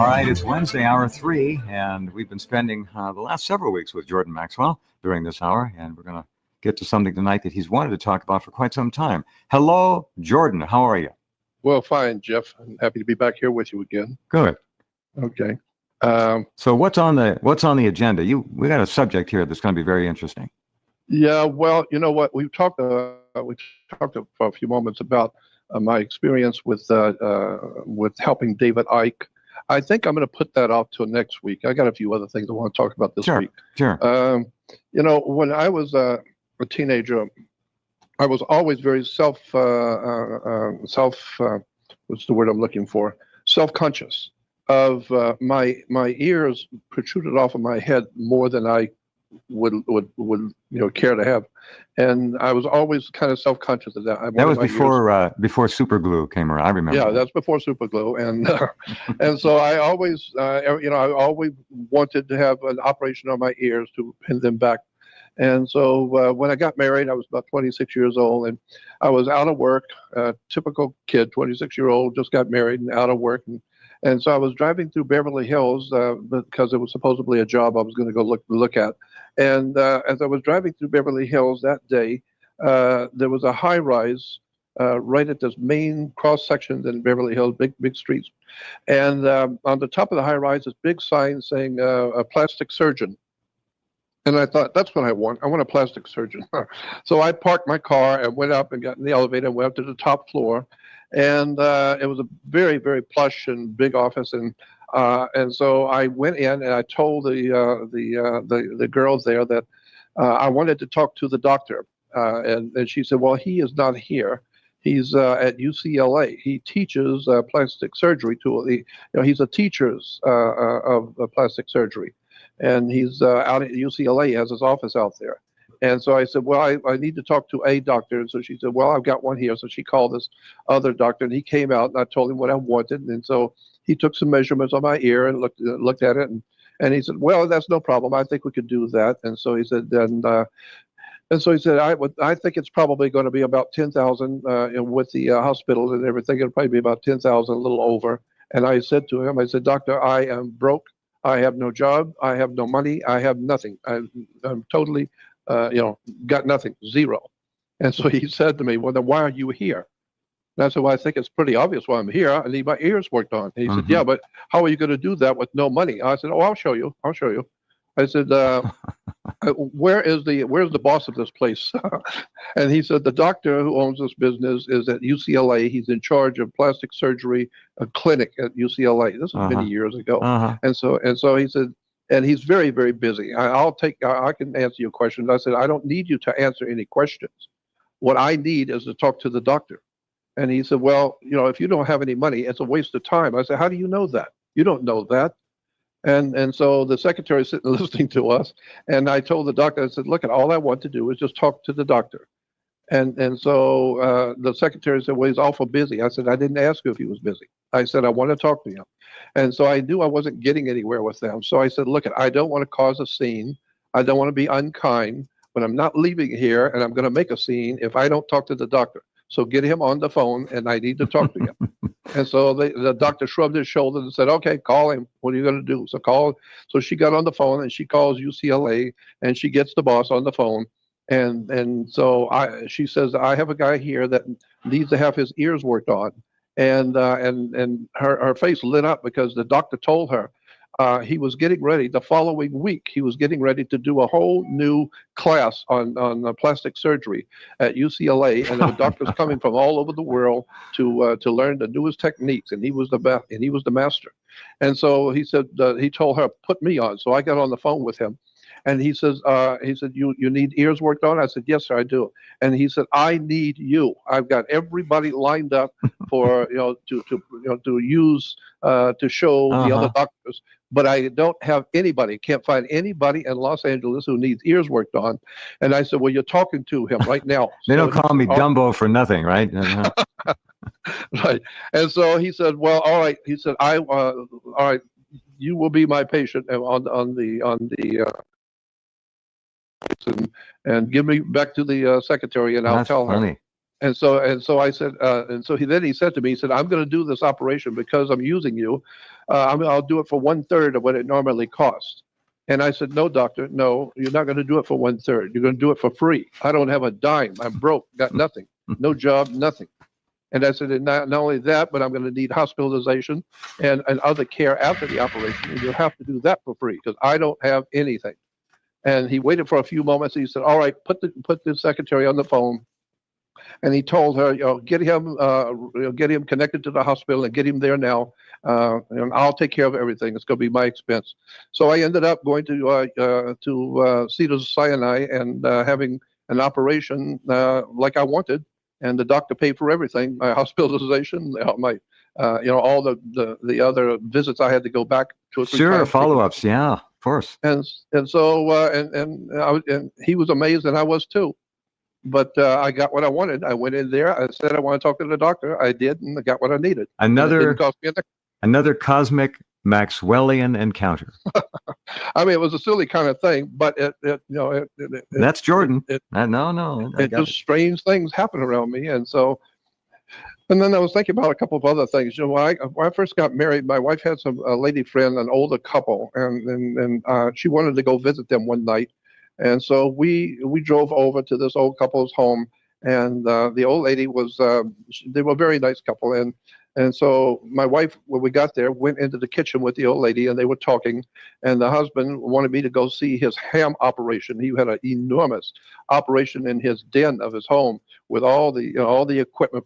All right, it's Wednesday, hour three, and we've been spending the last several weeks with Jordan Maxwell during this hour, and we're going to get to something tonight that he's wanted to talk about for quite some time. Hello, Jordan. How are you? Well, fine, Jeff. I'm happy to be back here with you again. Good. Okay. So what's on the agenda? We got a subject here that's going to be very interesting. Yeah. Well, you know what? We talked for a few moments about my experience with helping David Icke. I think I'm going to put that off till next week. I got a few other things I want to talk about this week. Sure. When I was a teenager, I was always very what's the word I'm looking for? Self-conscious of my ears protruded off of my head more than I would care to have, and I was always kind of self-conscious of that. That was before super glue came around. I remember. Yeah, that's before super glue, and and so I always I always wanted to have an operation on my ears to pin them back. And so when I got married, I was about 26 years old, and I was out of work, typical kid, 26-year-old, just got married and out of work. And so I was driving through Beverly Hills because it was supposedly a job I was going to go look at. And as I was driving through Beverly Hills that day, there was a high-rise right at this main cross-section in Beverly Hills, big streets. And on the top of the high-rise, this big sign saying a plastic surgeon. And I thought, that's what I want. I want a plastic surgeon. So I parked my car and went up and got in the elevator and went up to the top floor. And it was a very, very plush and big office. And so I went in and I told the girls there that I wanted to talk to the doctor. And she said, well, he is not here. He's at UCLA. He teaches plastic surgery he's a teacher of plastic surgery. And he's out at UCLA. He has his office out there. And so I said, well, I need to talk to a doctor. And so she said, well, I've got one here. So she called this other doctor, and he came out, and I told him what I wanted. And so he took some measurements on my ear and looked at it. And he said, well, that's no problem. I think we could do that. And so he said, and so he said, I think it's probably going to be about $10,000 with the hospital and everything. It'll probably be about $10,000, a little over. And I said to him, I said, doctor, I am broke. I have no job. I have no money. I have nothing. I'm totally, got nothing, zero. And so he said to me, well, then why are you here? And I said, well, I think it's pretty obvious why I'm here. I need my ears worked on. And he said, yeah, but how are you going to do that with no money? I said, oh, I'll show you. I said, where's the boss of this place? And he said, the doctor who owns this business is at UCLA. He's in charge of plastic surgery, a clinic at UCLA. This was many years ago. And so he said, and he's very, very busy. I can answer your questions. I said, I don't need you to answer any questions. What I need is to talk to the doctor. And he said, well, if you don't have any money, it's a waste of time. I said, how do you know that? You don't know that. And so the secretary is sitting listening to us, and I told the doctor, I said, look, all I want to do is just talk to the doctor. And so the secretary said, well, he's awful busy. I said, I didn't ask you if he was busy. I said, I want to talk to him. And so I knew I wasn't getting anywhere with them. So I said, look, I don't want to cause a scene. I don't want to be unkind, but I'm not leaving here, and I'm going to make a scene if I don't talk to the doctor. So get him on the phone, and I need to talk to him. And so the doctor shrugged his shoulders and said, okay, call him. What are you going to do? So she got on the phone, and she calls UCLA, and she gets the boss on the phone. And so she says, I have a guy here that needs to have his ears worked on. And her face lit up because the doctor told her he was getting ready the following week. He was getting ready to do a whole new class on plastic surgery at UCLA, and there were doctors coming from all over the world to learn the newest techniques. And he was the best, and he was the master. And so he said he told her, put me on. So I got on the phone with him. And he said, you need ears worked on? I said, yes, sir, I do. And he said, I need you. I've got everybody lined up for, to use, to show the other doctors. But I don't have anybody, can't find anybody in Los Angeles who needs ears worked on. And I said, well, you're talking to him right now. They don't call me Dumbo for nothing, right? Right. And so he said, well, all right. He said, all right, you will be my patient on the and give me back to the secretary, and I'll tell her. And so I said, and so he said to me, he said, I'm going to do this operation because I'm using you. I'll do it for 1/3 of what it normally costs. And I said, no, doctor, no, you're not going to do it for 1/3. You're going to do it for free. I don't have a dime. I'm broke, got nothing, no job, nothing. And I said, and not only that, but I'm going to need hospitalization and other care after the operation. And you'll have to do that for free because I don't have anything. And he waited for a few moments. And he said, all right, put the secretary on the phone. And he told her, get him connected to the hospital and get him there now. And I'll take care of everything. It's going to be my expense. So I ended up going to Cedars-Sinai and having an operation like I wanted. And the doctor paid for everything, my hospitalization, my, all the other visits I had to go back 2 or 3 Sure, times. follow-ups. Yeah, of course. And he was amazed, and I was too. But I got what I wanted. I went in there. I said I want to talk to the doctor. I did, and I got what I needed. And it didn't cost me another cosmic Maxwellian encounter. I mean, it was a silly kind of thing, but That's Jordan. Just strange things happen around me, and then I was thinking about a couple of other things. When I first got married, my wife had a lady friend, an older couple, and she wanted to go visit them one night. And so we drove over to this old couple's home, and the old lady they were a very nice couple, and so my wife, when we got there, went into the kitchen with the old lady, and they were talking, and the husband wanted me to go see his ham operation. He had an enormous operation in his den of his home with all the equipment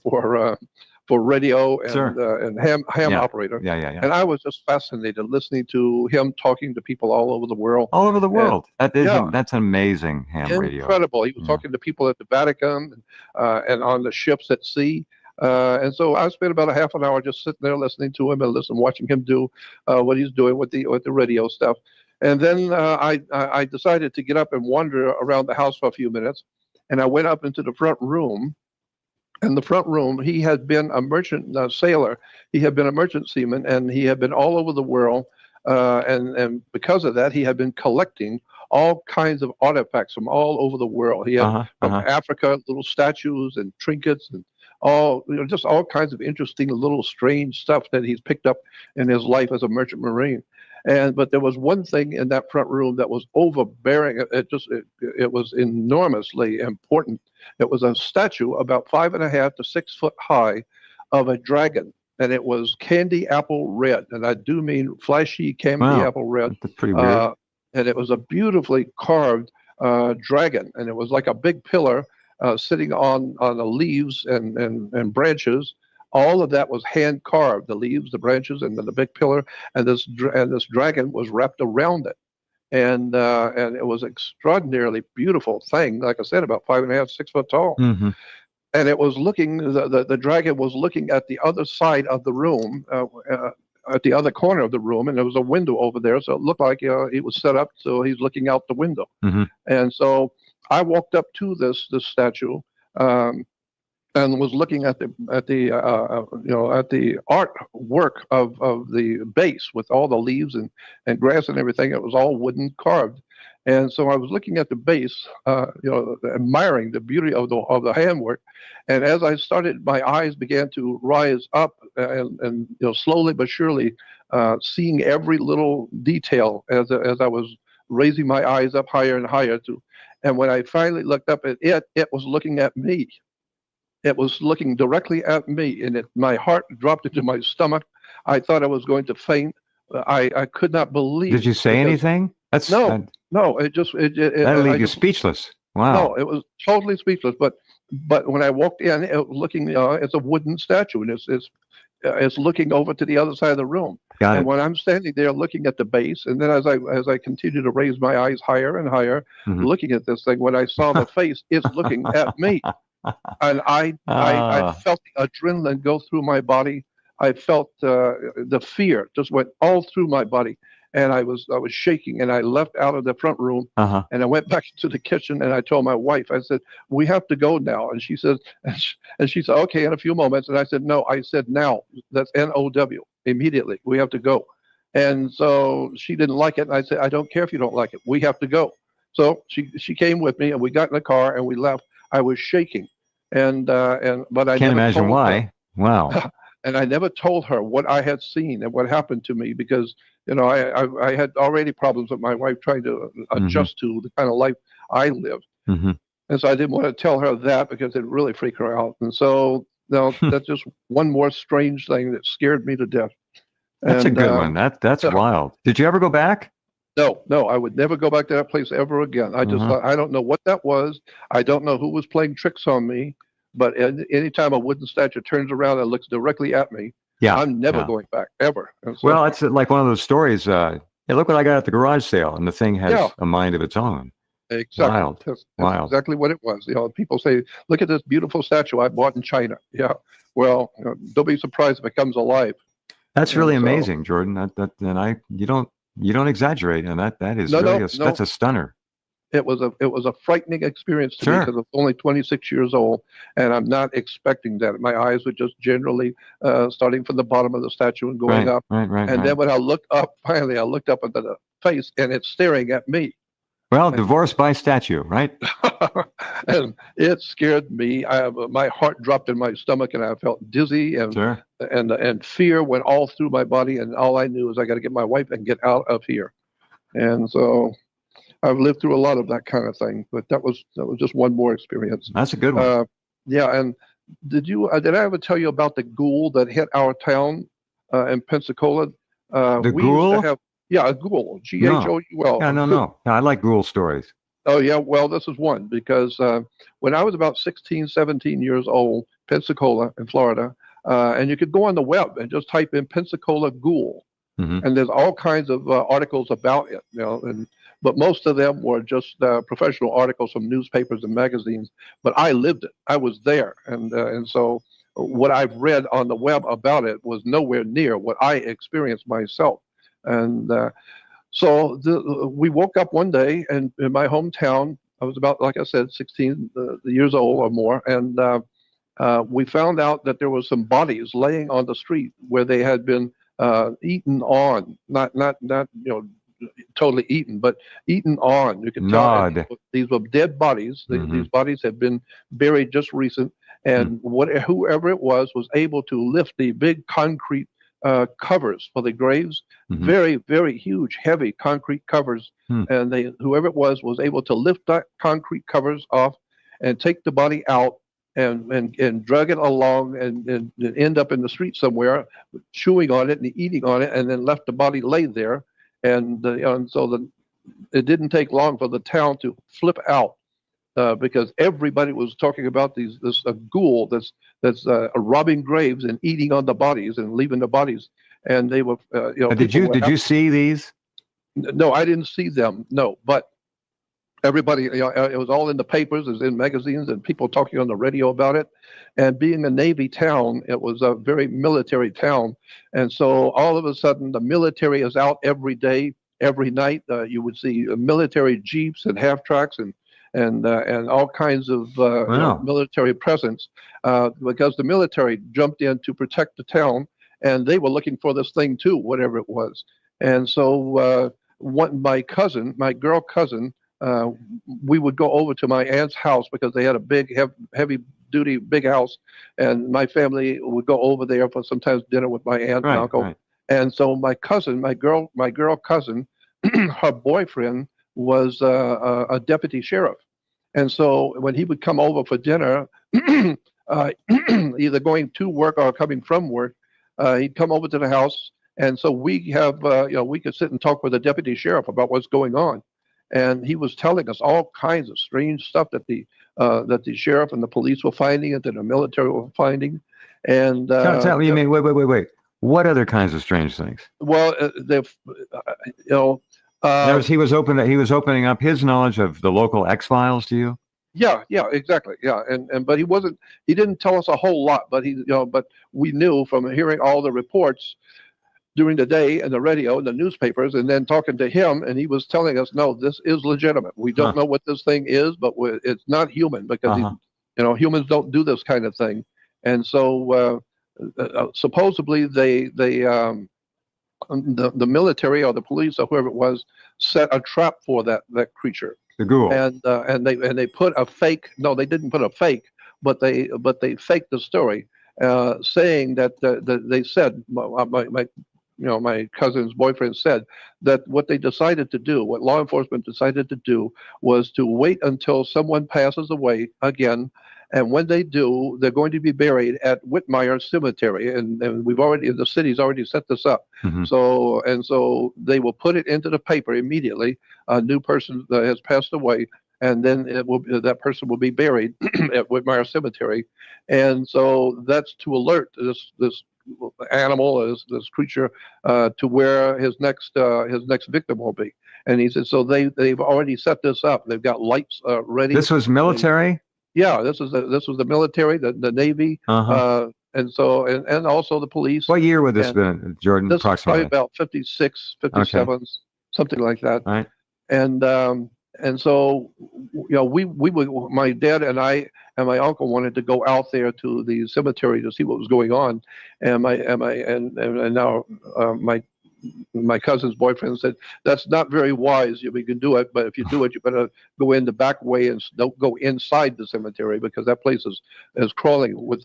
for radio and Sure. And ham operator. Yeah. And I was just fascinated listening to him talking to people all over the world. All over the world. That's amazing ham radio. Incredible. He was talking to people at the Vatican and on the ships at sea. And so I spent about a half an hour just sitting there listening to him and watching him do what he's doing with the radio stuff. And then I decided to get up and wander around the house for a few minutes. And I went up into the front room. In the front room, he had been a merchant sailor. He had been a merchant seaman, and he had been all over the world. And because of that, he had been collecting all kinds of artifacts from all over the world. He had from Africa, little statues and trinkets and just all kinds of interesting little strange stuff that he's picked up in his life as a merchant marine. But there was one thing in that front room that was overbearing. It was enormously important. It was a statue about 5.5 to 6 foot high of a dragon, and it was candy apple red, and I do mean flashy candy apple red. That's pretty weird. And it was a beautifully carved dragon, and it was like a big pillar sitting on the leaves and branches. All of that was hand carved, the leaves, the branches, and then the big pillar, and this dragon was wrapped around it, and it was extraordinarily beautiful thing. Like I said, about 5.5, 6 foot tall, and it was looking. The dragon was looking at the other side of the room, at the other corner of the room, and there was a window over there, so it looked like it was set up so he's looking out the window. And so I walked up to this statue. And was looking at the artwork of the base with all the leaves and grass and everything. It was all wooden carved, and so I was looking at the base, admiring the beauty of the handwork. And as I started, my eyes began to rise up, and slowly but surely, seeing every little detail as I was raising my eyes up higher and higher and when I finally looked up at it, it was looking at me. It was looking directly at me, and my heart dropped into my stomach. I thought I was going to faint. I could not believe. Did you say anything? No. That'll leave you speechless. Wow. No, it was totally speechless. But when I walked in, it was looking. It's a wooden statue, and it's looking over to the other side of the room. Got it. And when I'm standing there looking at the base, and then as I continue to raise my eyes higher and higher, looking at this thing, when I saw the face, it's looking at me. And I felt the adrenaline go through my body. I felt the fear just went all through my body, and I was shaking. And I left out of the front room, and I went back to the kitchen, and I told my wife, I said, "We have to go now." And she said, "Okay, in a few moments." And I said, "No," I said, "Now." That's NOW. Immediately, we have to go. And so she didn't like it, and I said, "I don't care if you don't like it. We have to go." So she came with me, and we got in the car and we left. I was shaking. but I Can't never imagine told her. why. Wow. And I never told her what I had seen and what happened to me because, I had already problems with my wife trying to Hmm. adjust to the kind of life I lived. Hmm. And so I didn't want to tell her that because it really freaked her out. And so, that's just one more strange thing that scared me to death. That's a And good one. That's wild. Did you ever go back? no, no, I would never go back to that place ever again. I just Uh-huh. thought, I don't know what that was. I don't know who was playing tricks on me. But anytime a wooden statue turns around and looks directly at me, Yeah. I'm never Yeah. going back ever. And so, Well, it's like one of those stories. Hey, look what I got at the garage sale, and the thing yeah, has a mind of its own. exactly. Wild. That's Wild. exactly what it was. People say, "Look at this beautiful statue I bought in China." Yeah. Well, don't be surprised if it comes alive. That's And really so, amazing, Jordan. You don't exaggerate, and that is no, really no, that's no. a stunner. It was a frightening experience to me because Sure. I was only 26 years old, and I'm not expecting that. My eyes were just generally starting from the bottom of the statue and going Right. up. Right. Right. And then Right. when I looked up, finally, I looked up into the face, and it's staring at me. Well, And divorced by statue, right? and it scared me. My heart dropped in my stomach, and I felt dizzy, and Sure. and and fear went all through my body. And all I knew is I got to get my wife and get out of here. And so I've lived through a lot of that kind of thing, but that was just one more experience. That's a good one. Yeah, and did I ever tell you about the ghoul that hit our town in Pensacola? The We used to ghoul? have, yeah, a ghoul, No. Ghoul, Yeah. a No. ghoul. No. No, I like ghoul stories. Oh yeah, well this is one because when I was about 16, 17 years old, Pensacola in Florida, and you could go on the web and just type in Pensacola ghoul, Hmm. and there's all kinds of articles about it, but most of them were just professional articles from newspapers and magazines. But I lived it. I was there, and so what I've read on the web about it was nowhere near what I experienced myself. And so we woke up one day, and in my hometown, I was about, like I said, 16 years old or more, and we found out that there were some bodies laying on the street where they had been eaten on, not totally eaten, but eaten on. You could tell, and Nod. these were dead bodies. Hmm. These bodies had been buried just recent, and whoever it was able to lift the big concrete covers for the graves, Hmm. very, very huge, heavy concrete covers, Hmm. and whoever it was able to lift that concrete covers off and take the body out and drug it along and end up in the street somewhere, chewing on it and eating on it, and then left the body lay there. And so it didn't take long for the town to flip out because everybody was talking about this ghoul that's robbing graves and eating on the bodies and leaving the bodies. And they were, Did people you were. did you see these? No, I didn't see them. No, but everybody, it was all in the papers, it was in magazines, and people talking on the radio about it. And being a Navy town, it was a very military town. And so all of a sudden, the military is out every day, every night. You would see military jeeps and half tracks and all kinds of Wow. military presence because the military jumped in to protect the town, and they were looking for this thing too, whatever it was. And so my girl cousin, uh, we would go over to my aunt's house because they had a big, heavy duty, big house, and my family would go over there for sometimes dinner with my aunt and Right. uncle. Right. And so my cousin, my girl cousin, her boyfriend was a deputy sheriff, and so when he would come over for dinner, either going to work or coming from work, he'd come over to the house, and so we could sit and talk with the deputy sheriff about what's going on, and he was telling us all kinds of strange stuff that the sheriff and the police were finding and that the military were finding, and Tell me. You mean wait. What other kinds of strange things? well, they've you know. There Uh, was he was opening up his knowledge of the local X Files to you. Yeah, yeah, exactly. Yeah, and but he didn't tell us a whole lot, but but we knew from hearing all the reports during the day and the radio and the newspapers, and then talking to him, and he was telling us, no, this is legitimate. We don't Huh. know what this thing is, but it's not human because Uh-huh. humans don't do this kind of thing, and so supposedly the military or the police or whoever it was set a trap for that creature, The ghoul. and they put a fake. No, they didn't put a fake, they faked the story, saying that they said my cousin's boyfriend said that what they decided to do, what law enforcement decided to do, was to wait until someone passes away again. And when they do, they're going to be buried at Whitmire Cemetery, and the city's already set this up. Hmm. So they will put it into the paper immediately. A new person that has passed away, and then that person will be buried at Whitmire Cemetery. And so that's to alert this animal, this creature, to where his next victim will be. And he said, so they've already set this up. They've got lights ready. This was military? Yeah, this was the military, the Navy, Uh-huh. and also the police. What year would this been, Jordan, This is probably approximately? about 56, 57, Okay. something like that. All right. And so, we would, my dad and I and my uncle wanted to go out there to the cemetery to see what was going on, and now my cousin's boyfriend said that's not very wise. You can do it, but if you do it, you better go in the back way and don't go inside the cemetery, because that place is crawling with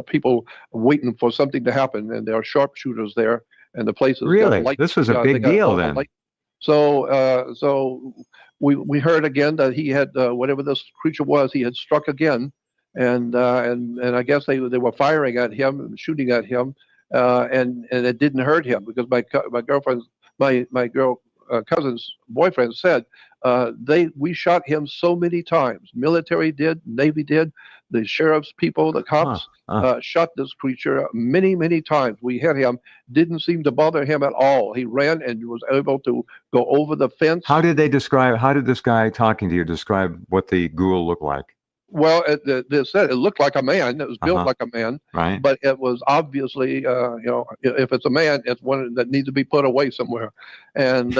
people waiting for something to happen, and there are sharpshooters there, and the place is Really? got light. This was a They big got deal all the then. light. So we heard again that he had whatever this creature was, he had struck again, and I guess they were firing at him and shooting at him, and it didn't hurt him, because my girl cousin's boyfriend said we shot him so many times. Military did, Navy did, the sheriff's people, the cops shot this creature many times. We hit him, didn't seem to bother him at all. He ran and was able to go over the fence. How did this guy talking to you describe what the ghoul looked like? Well, they said it looked like a man. It was built like a man, right? But it was obviously, if it's a man, it's one that needs to be put away somewhere, and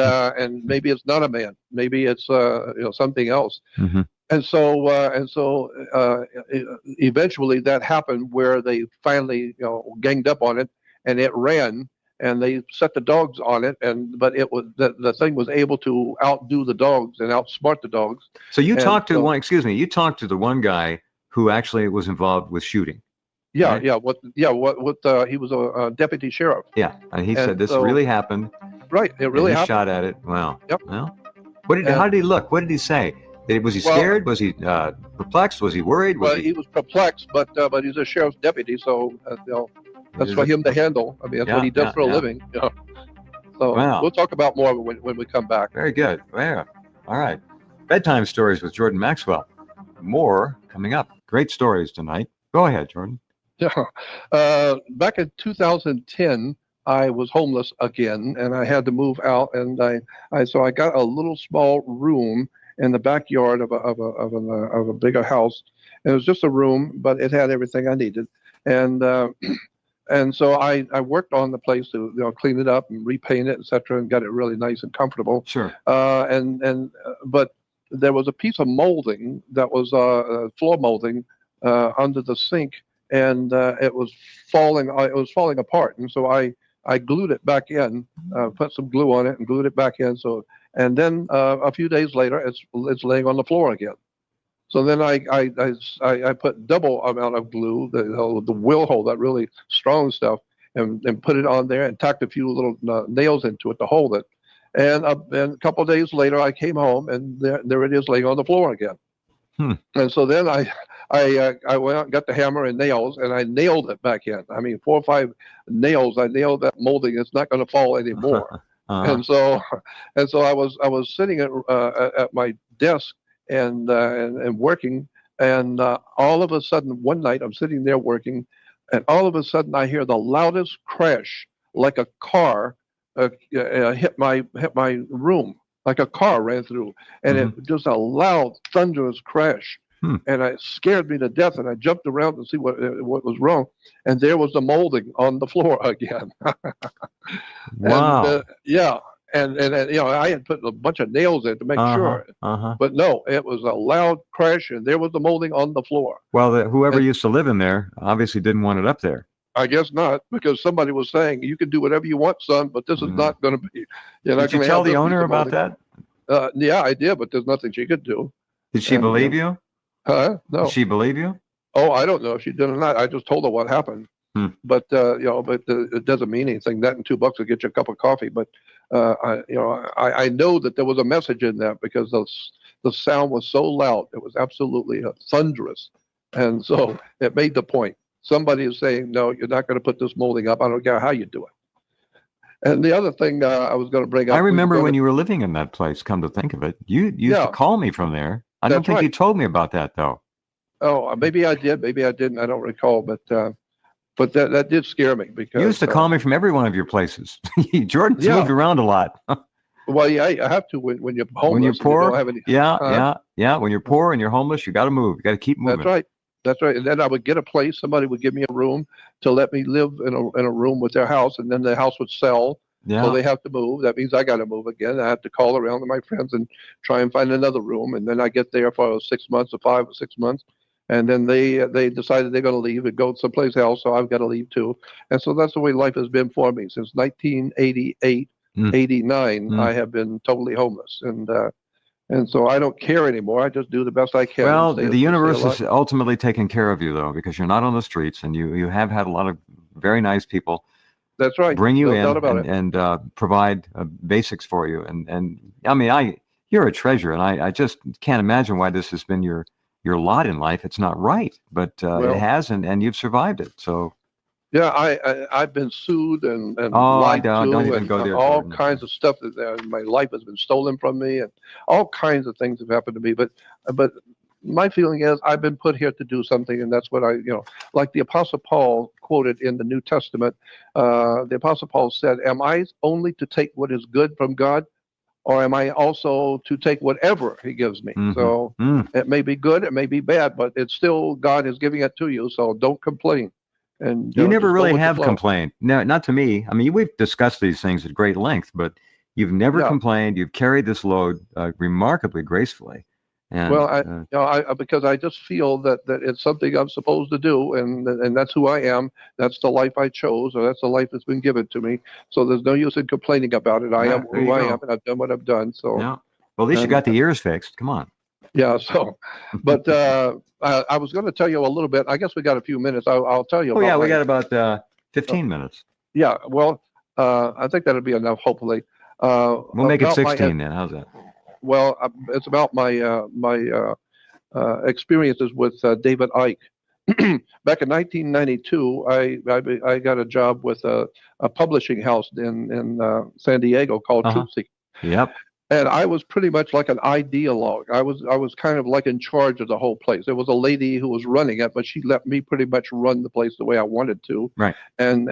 maybe it's not a man. Maybe it's something else. Mm-hmm. And so eventually that happened, where they finally ganged up on it, and it ran. And they set the dogs on it, but it was the thing was able to outdo the dogs and outsmart the dogs. So you talked to one. Excuse me. You talked to the one guy who actually was involved with shooting. Yeah, right? yeah. He was a deputy sheriff. Yeah, and he said this really happened. Right, it really happened. Shot at it. Wow. Yep. Well, how did he look? What did he say? Was he scared? Was he perplexed? Was he worried? He was perplexed, but he's a sheriff's deputy, so that's for him to handle. I mean, that's what he does for a living. So we'll talk about more when we come back. Very good. Yeah. All right. Bedtime stories with Jordan Maxwell. More coming up. Great stories tonight. Go ahead, Jordan. Yeah. Back in 2010, I was homeless again, and I had to move out, and so I got a little small room in the backyard of a bigger house. It was just a room, but it had everything I needed, and so I worked on the place to clean it up and repaint it, etc., and got it really nice and comfortable. Sure. But there was a piece of molding that was floor molding under the sink, and it was falling. It was falling apart, and so I glued it back in, put some glue on it, and glued it back in. And then a few days later, it's laying on the floor again. So then I put double amount of glue, the will hole, that really strong stuff, and put it on there and tacked a few little nails into it to hold it. And a couple of days later, I came home, and there it is laying on the floor again. And so then I went out and got the hammer and nails, and I nailed it back in. I mean, 4 or 5 nails. I nailed that molding. It's not going to fall anymore. And so I was sitting at my desk and working, and all of a sudden one night I'm sitting there working, and all of a sudden I hear the loudest crash, like a car hit my room, like a car ran through, and it just a loud thunderous crash. And it scared me to death, and I jumped around to see what was wrong, and there was the molding on the floor again. Wow. And I had put a bunch of nails in to make sure, but no, it was a loud crash, and there was the molding on the floor. Well, whoever used to live in there obviously didn't want it up there. I guess not, because somebody was saying, you can do whatever you want, son, but this is not going to be. Did you tell the owner about that? Yeah, I did, but there's nothing she could do. Did she believe you? No. Did she believe you? Oh, I don't know if she did or not. I just told her what happened. Hmm. But it doesn't mean anything. That and $2 will get you a cup of coffee. But I know that there was a message in that because the sound was so loud. It was absolutely thunderous, and so it made the point. Somebody is saying, "No, you're not going to put this molding up. I don't care how you do it." And the other thing I was going to bring up, I remember when you were living in that place. Come to think of it, you used to call me from there. I don't That's think right. you told me about that though. Oh, maybe I did, maybe I didn't. I don't recall, but that did scare me because You used to call me from every one of your places. Jordan's yeah. moved around a lot. Well, yeah, I have to when you're homeless When you're and you don't poor, have any. yeah. When you're poor and you're homeless, you got to move. You got to keep That's moving. right. That's right. And then I would get a place. Somebody would give me a room to let me live in a room with their house, and then the house would sell. So Yeah. they have to move. That means I got to move again. I have to call around to my friends and try and find another room. And then I get there for 6 months or 5 or 6 months, and then they decided they're going to leave and go someplace else. So I've got to leave too. And so that's the way life has been for me since 1988, Mm. 89. Mm. I have been totally homeless, and so I don't care anymore. I just do the best I can. Well, And the stay universe alive. is ultimately taking care of you, though, because you're not on the streets, and you have had a lot of very nice people That's right. bring you No in doubt about it. and provide basics for you. And I mean, you're a treasure, and I just can't imagine why this has been your lot in life. It's not right, but it Well, has, and you've survived it. So, yeah, I've been sued and oh, I lied don't to even and go there, all Jordan. kinds of stuff my life has been stolen from me and all kinds of things have happened to me. But my feeling is I've been put here to do something, and that's what like the Apostle Paul quoted in the New Testament. The Apostle Paul said, "Am I only to take what is good from God, or am I also to take whatever He gives me?" Mm-hmm. So Mm. it may be good, it may be bad, but it's still God is giving it to you. So don't complain, and You never just go really with the have flow. complained. No, not to me. I mean, we've discussed these things at great length, but you've never Yeah. complained. You've carried this load remarkably gracefully. And Well, I because I just feel that it's something I'm supposed to do, and that's who I am. That's the life I chose, or that's the life that's been given to me. So there's no use in complaining about it. I am there who you I am, go. and I've done what I've done. So, Yeah. Well, at least you and got the ears fixed. Come on. yeah, so, but I was going to tell you a little bit. I guess we got a few minutes. I'll tell you Oh, yeah, about we my. got about 15 minminutes. Yeah, well, I think that'll be enough. Hopefully, We'll make it about my 16 then. How's that? well, it's about my experiences with David Icke. Back in 1992, I got a job with a publishing house in San Diego called Uh-huh. Truth Seeking. Yep. And I was pretty much like an ideologue. I was kind of like in charge of the whole place. There was a lady who was running it, but she let me pretty much run the place the way I wanted to. Right. And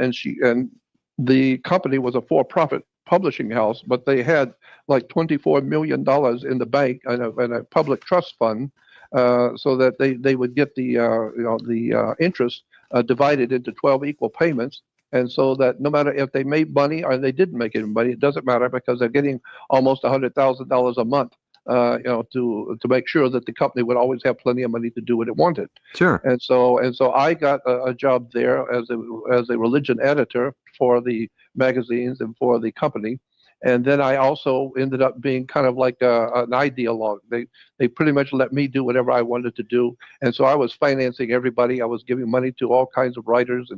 the company was a for-profit publishing house, but they had like $24 million in the bank and a public trust fund, so that they would get the interest divided into 12 equal payments. And so that no matter if they made money or they didn't make any money, it doesn't matter because they're getting almost $100,000 a month, to make sure that the company would always have plenty of money to do what it wanted. Sure. And so I got a job there as a religion editor for the magazines and for the company. And then I also ended up being kind of like an ideologue. They pretty much let me do whatever I wanted to do. And so I was financing everybody. I was giving money to all kinds of writers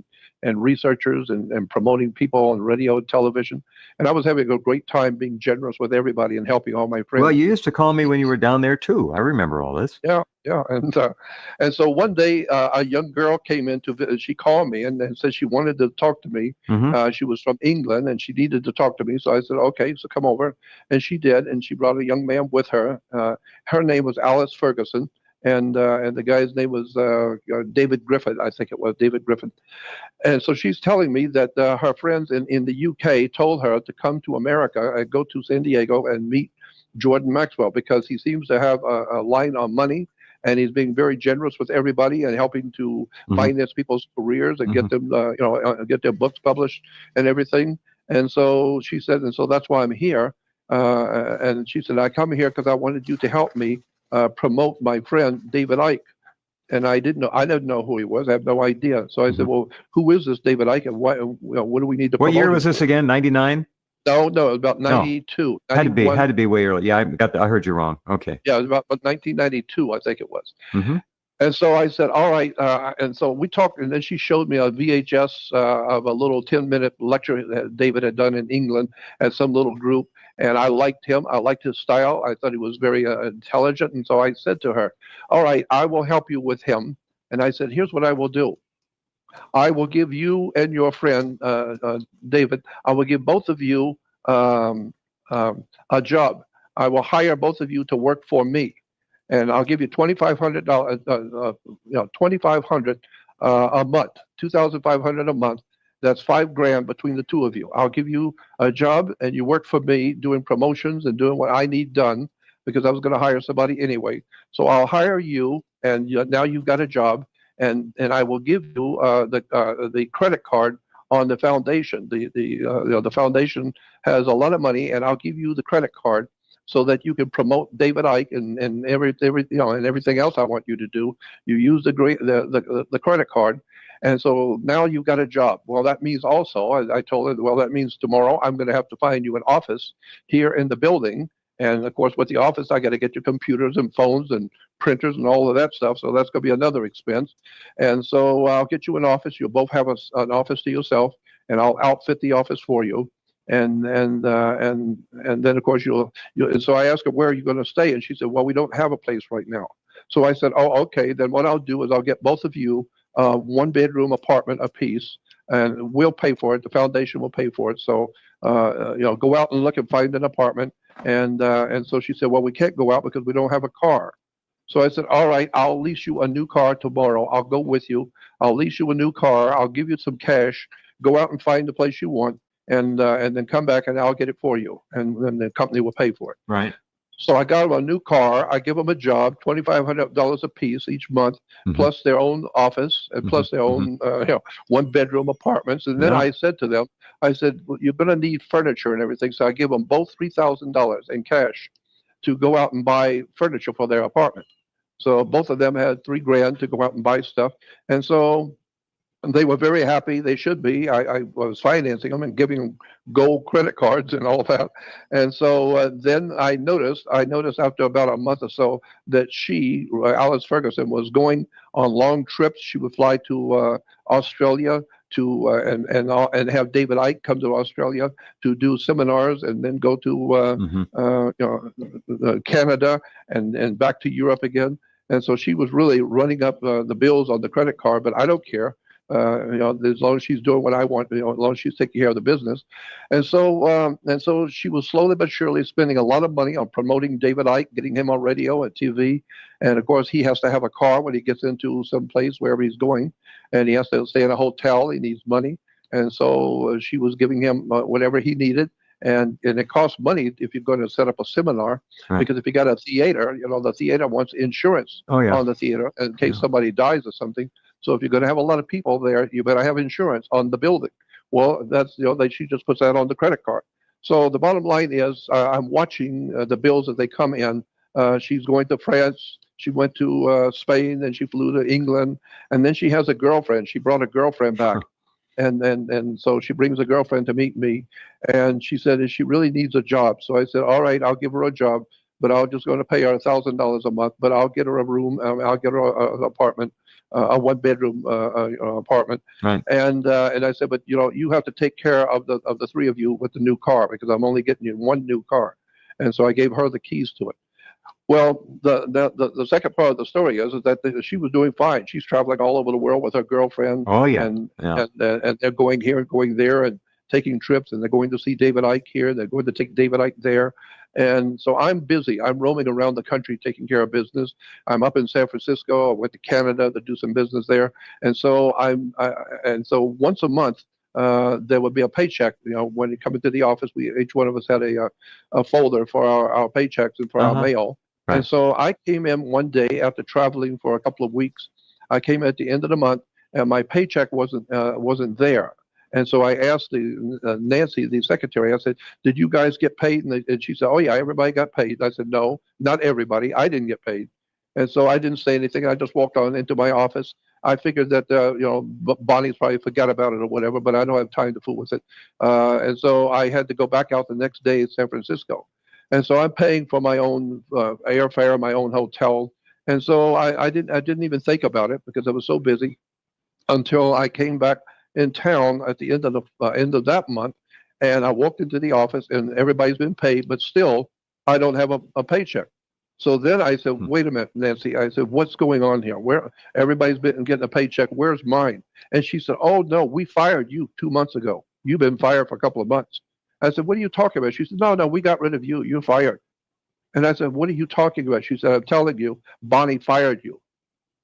and researchers and promoting people on radio and television. And I was having a great time being generous with everybody and helping all my Well, friends. you used to call me when you were down there too. I remember all this. Yeah, yeah, and so one day a young girl came in to visit. She called me and said she wanted to talk to me. Mm-hmm. She was from England and she needed to talk to me. So I said, okay, so come over, and she did, and she brought a young man with her. Her name was Alice Ferguson, and the guy's name was David Griffin, I think it was David Griffin. And so she's telling me that her friends in the UK told her to come to America and go to San Diego and meet Jordan Maxwell because he seems to have a line on money, and he's being very generous with everybody and helping to Mm-hmm. finance people's careers and get Mm-hmm. them, get their books published and everything. And so she said, and so that's why I'm here. And she said, I come here because I wanted you to help me promote my friend David Icke. And I didn't know who he was. I have no idea. So I said, Mm-hmm. well, who is this David Icke, and what do we need to What promote year him was this for? again? 99? No, it was about No. 92, Had to be 91. way early. Yeah, I heard you wrong. Okay. Yeah, it was about 1992, I think it was. Mm-hmm. And so I said, all right. And so we talked, and then she showed me a VHS of a little 10-minute lecture that David had done in England at some little group. And I liked him. I liked his style. I thought he was very intelligent. And so I said to her, all right, I will help you with him. And I said, here's what I will do. I will give you and your friend, David, I will give both of you um, a job. I will hire both of you to work for me, and I'll give you $2,500, 2,500 a month, 2,500 a month. That's 5 grand between the two of you. I'll give you a job, and you work for me doing promotions and doing what I need done because I was going to hire somebody anyway. So I'll hire you, and now you've got a job, and I will give you the credit card on the foundation. The foundation has a lot of money, and I'll give you the credit card so that you can promote David Icke and every and everything else I want you to do. You use the credit card, and so now you've got a job. Well, that means also I told her, well, that means tomorrow I'm going to have to find you an office here in the building. And of course, with the office, I got to get your computers and phones and printers and all of that stuff. So that's going to be another expense. And so I'll get you an office. You'll both have an office to yourself, and I'll outfit the office for you. And then of course you. And so I asked her, where are you going to stay? And she said, well, we don't have a place right now. So I said, oh, okay. Then what I'll do is I'll get both of you 1 bedroom apartment apiece, and we'll pay for it. The foundation will pay for it. So go out and look and find an apartment. And so she said, well, we can't go out because we don't have a car. So I said, all right, I'll lease you a new car tomorrow. I'll go with you. I'll lease you a new car. I'll give you some cash. Go out and find the place you want, and then come back and I'll get it for you. And then the company will pay for it. Right. So I got them a new car. I give them a job, $2,500 a piece each month, plus their own office and plus their own 1 bedroom apartments. And then I said to them, I said, well, you're going to need furniture and everything. So I give them both $3,000 in cash to go out and buy furniture for their apartment. So both of them had 3 grand to go out and buy stuff. And so they were very happy. They should be. I was financing them and giving them gold credit cards and all of that. And so then I noticed after about a month or so that she, Alice Ferguson, was going on long trips. She would fly to Australia to and have David Icke come to Australia to do seminars, and then go to Canada and back to Europe again. And so she was really running up the bills on the credit card. But I don't care. As long as she's doing what I want, as long as she's taking care of the business. And so she was slowly but surely spending a lot of money on promoting David Icke, getting him on radio and TV. And of course, he has to have a car when he gets into some place, wherever he's going. And he has to stay in a hotel. He needs money. And so she was giving him whatever he needed. And it costs money if you're going to set up a seminar, because if you got a theater, the theater wants insurance on the theater in case somebody dies or something. So if you're going to have a lot of people there, you better have insurance on the building. Well, that's she just puts that on the credit card. So the bottom line is, I'm watching the bills as they come in. She's going to France. She went to Spain, then she flew to England, and then she has a girlfriend. She brought a girlfriend back. And so she brings a girlfriend to meet me, and she said she really needs a job. So I said, all right, I'll give her a job, but I'm just going to pay her $1,000 a month. But I'll get her a room. I'll get her an apartment, a 1 bedroom apartment. Right. And I said, but you have to take care of the three of you with the new car, because I'm only getting you one new car. And so I gave her the keys to it. Well, the second part of the story is that she was doing fine. She's traveling all over the world with her girlfriend. Oh, yeah. And they're going here and going there and taking trips, and they're going to see David Icke here. They're going to take David Icke there. And so I'm busy. I'm roaming around the country taking care of business. I'm up in San Francisco. I went to Canada to do some business there. And so so once a month, there would be a paycheck. When you come into the office, each one of us had a folder for our paychecks and for our mail. Right. And so I came in one day after traveling for a couple of weeks. I came at the end of the month, and my paycheck wasn't there. And so I asked Nancy, the secretary, I said, did you guys get paid? And she said, oh, yeah, everybody got paid. I said, no, not everybody. I didn't get paid. And so I didn't say anything. I just walked on into my office. I figured that, Bonnie's probably forgot about it or whatever, but I don't have time to fool with it. And so I had to go back out the next day in San Francisco. And so I'm paying for my own airfare, my own hotel, And so I didn't even think about it because I was so busy until I came back in town at the end of that month, and I walked into the office, and everybody's been paid, but still I don't have a paycheck. So then I said, Hmm. "Wait a minute, Nancy." I said, "What's going on here? Where everybody's been getting a paycheck? Where's mine?" And she said, "Oh no, we fired you 2 months ago. You've been fired for a couple of months." I said, "What are you talking about?" She said, "No, no, we got rid of you. You're fired." And I said, "What are you talking about?" She said, "I'm telling you, Bonnie fired you."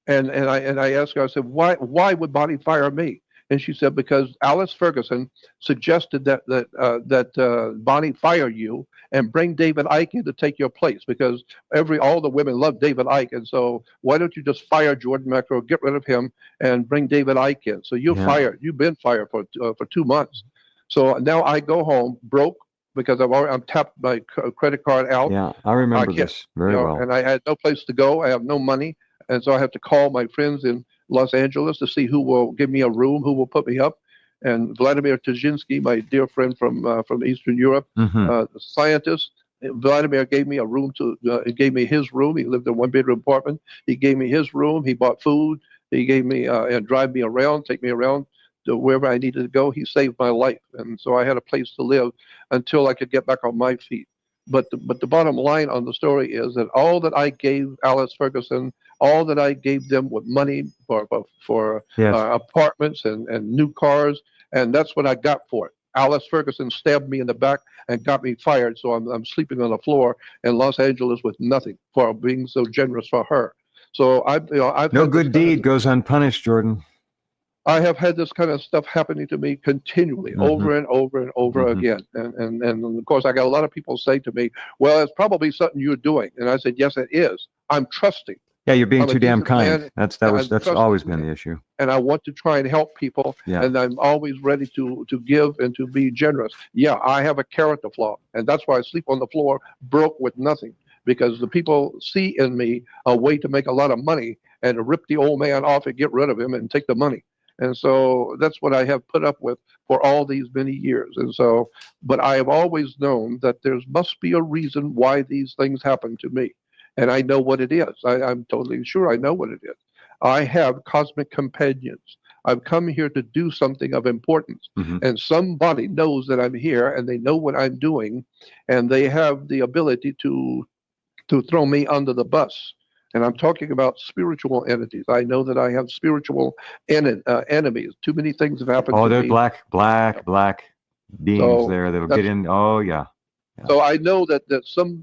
And I asked her, I said, why would Bonnie fire me? And she said, because Alice Ferguson suggested that Bonnie fire you and bring David Icke in to take your place because all the women love David Icke, and so why don't you just fire Jordan Maxwell, get rid of him, and bring David Icke in? So you're Yeah. fired. You've been fired for 2 months. So now I go home broke because I'm tapped my credit card out. Yeah. I I remember can't, this very well. and I had no place to go. I have no money, and so I have to call my friends in Los Angeles to see who will give me a room, who will put me up. And Vladimir Tajinsky, my dear friend from Eastern Europe, Hmm. the scientist, Vladimir gave me a room he gave me his room. He lived in a one-bedroom apartment. He gave me his room. He bought food. He gave me and drive me around, take me around to wherever I needed to go. He saved my life, and so I had a place to live until I could get back on my feet. But the bottom line on the story is that all that I gave Alice Ferguson, all that I gave them with money for Yes. apartments and new cars, and that's what I got for it. Alice Ferguson stabbed me in the back and got me fired, so I'm sleeping on the floor in Los Angeles with nothing for being so generous for her. So I've No had this good deed goes unpunished, Jordan. I have had this kind of stuff happening to me continually, Hmm. over and over and over Hmm. again. And of course, I got a lot of people say to me, "Well, it's probably something you're doing." And I said, "Yes, it is. I'm trusting. Yeah, you're being I'm a too damn decent kind. man. That's I'm that's trusting always been the issue. and I want to try and help people, Yeah. and I'm always ready to give and to be generous. Yeah, I have a character flaw, and that's why I sleep on the floor broke with nothing, because the people see in me a way to make a lot of money and to rip the old man off and get rid of him and take the money. And so that's what I have put up with for all these many years. And so, but I have always known that there must be a reason why these things happen to me. And I know what it is. I'm totally sure I know what it is. I have cosmic companions. I've come here to do something of importance. Hmm. And somebody knows that I'm here and they know what I'm doing, and they have the ability to throw me under the bus. And I'm talking about spiritual entities. I know that I have spiritual enemies. Too many things have happened Oh, to they're me. black beings So there that'll get that's in. Oh, yeah. Yeah. so I know that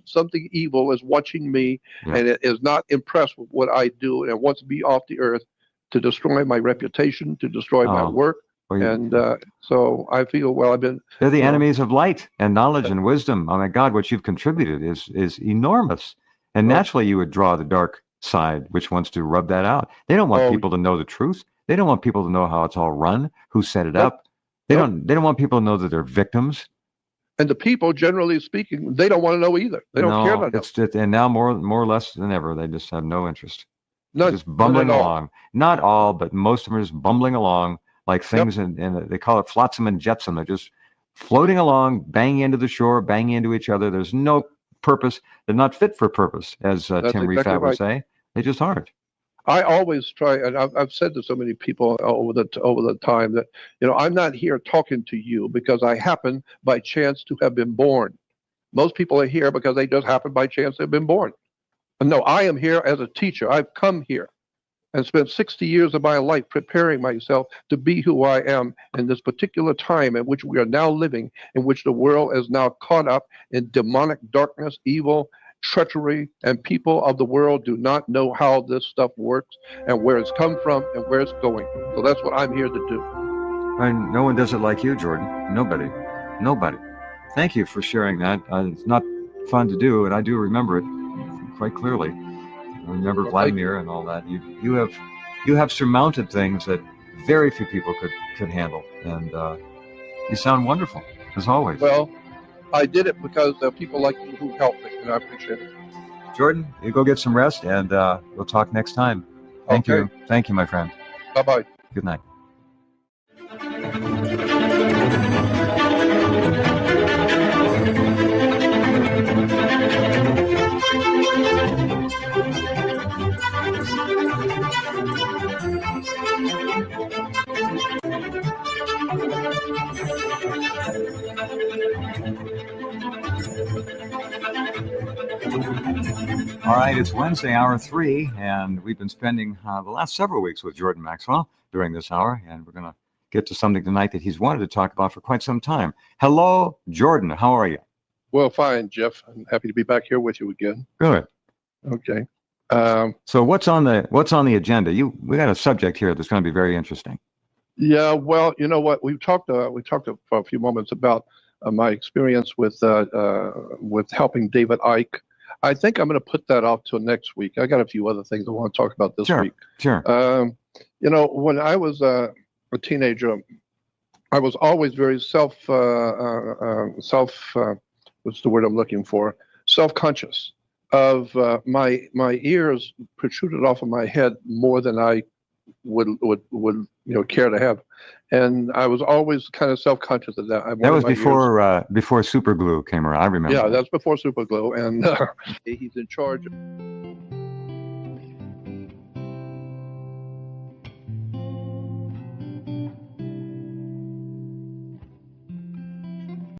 something evil is watching me, Yeah. and it is not impressed with what I do and wants me off the earth to destroy my reputation, to destroy my Oh, work. well, And so I feel, well, I've been, they're the you know, enemies of light and knowledge and wisdom. Oh my God, what you've contributed is enormous. And well, naturally, you would draw the dark side, which wants to rub that out. They don't want oh, people to know the truth. They don't want people to know how it's all run, who set it nope, up. They nope. don't. They don't want people to know that they're victims. And the people, generally speaking, they don't want to know either. They don't care No, to know. it's just, and now more or less than ever, they just have no interest. They're None, just none at bumbling all. along. Not all, but most of them are just bumbling along like Yep. things, and they call it flotsam and jetsam. They're just floating along, banging into the shore, banging into each other. There's no purpose. They're not fit for purpose, as That's Tim exactly Refat would right. say. They just aren't. I always try, and I've said to so many people over the time that, I'm not here talking to you because I happen by chance to have been born. Most people are here because they just happen by chance to have been born. No, I am here as a teacher. I've come here and spent 60 years of my life preparing myself to be who I am in this particular time in which we are now living, in which the world is now caught up in demonic darkness, evil, treachery, and people of the world do not know how this stuff works and where it's come from and where it's going. So that's what I'm here to do. And no one does it like you, Jordan. Nobody. Nobody. Thank you for sharing that. It's not fun to do, and I do remember it quite clearly. I remember Well, thank you. Vladimir and all that. You have surmounted things that very few people could handle, and you sound wonderful as always. Well, I did it because of people like you who helped me, and I appreciate it. Jordan, you go get some rest, and we'll talk next time. Thank Okay. you. Thank you, my friend. Bye-bye. Good night. right, it's Wednesday, hour 3, and we've been spending the last several weeks with Jordan Maxwell during this hour, and we're going to get to something tonight that he's wanted to talk about for quite some time. Hello, Jordan. How are you? Well, fine, Jeff. I'm happy to be back here with you again. Good. Okay. So what's on the agenda? We got a subject here that's going to be very interesting. Yeah. Well, you know what? We talked for a few moments about my experience with helping David Icke. I think I'm going to put that off till next week. I got a few other things I want to talk about this week. Sure. You know, when I was a teenager, I was always very what's the word I'm looking for? Self-conscious of my ears protruded off of my head more than I would care to have, and I was always kind of self-conscious of that. That was before super glue came around. I remember. Yeah, that's before super glue, and he's in charge.